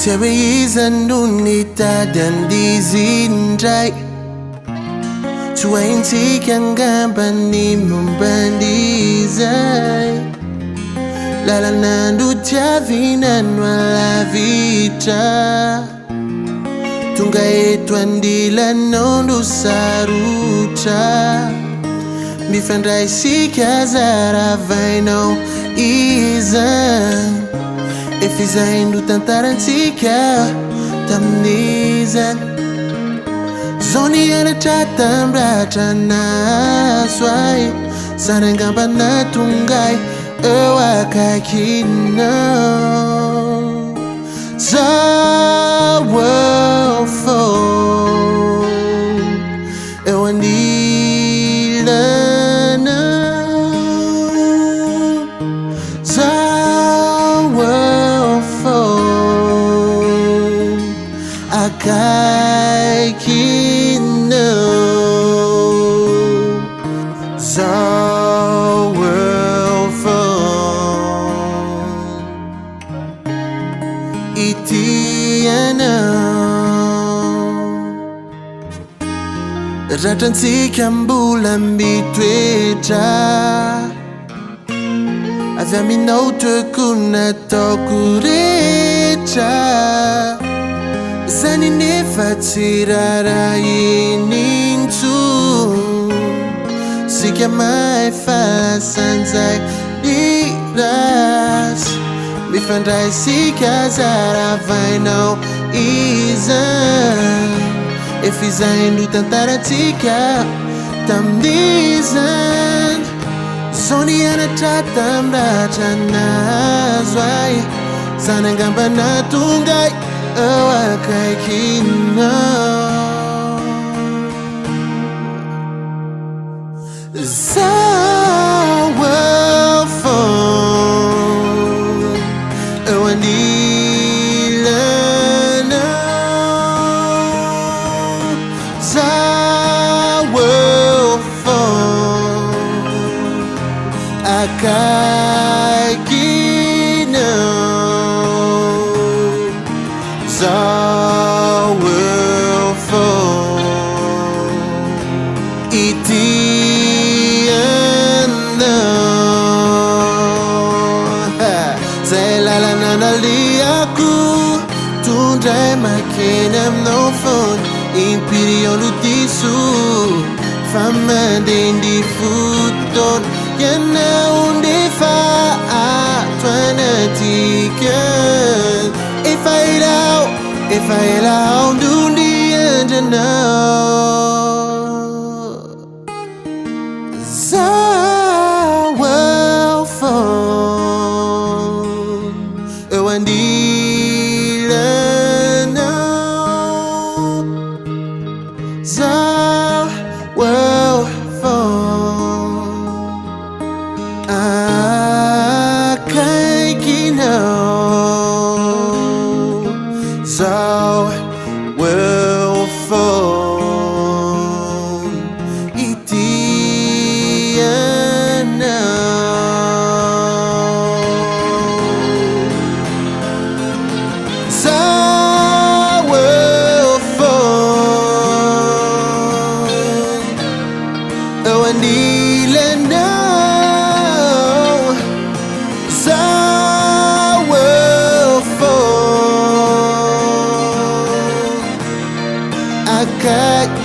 Tereizan'nunita dandizindray tsy haintsika angamba ny mombandizay lalan'andro tiavinano alavitra tonga eto andilanao no sarotra mifandray sika zaravainao izany efa izaindro tantarantsika tamin'izany zao nianatra tambratra nazo ahy zany angamba natongay eo akaikinao zao fô eo anilanao zao fô akaikinao zao fô ity anao ratrantsika mbola mitoetra avy aminao tokony nataoko rehetra zany nefa tsy rarahinintso sika mahay fahasanjay dirasy mifandray sika zaravainao izany efa izaindro tantaratsika tamin'izany zao nianatra tambratra nazo ahy zany angamba natongay eo akaikinao zao fô eo anilanao zao fô akaikinao zao fô ity zay lalana naliako tondray makeny aminao fony imperiolo diso fa mandendry fotoana ianao ndefa ato anatika efa elao ndondriandranao zao fô eo andilanao zao fô akaikinao zao fô ity anao zao fô eo anilanao zao fô akaikinao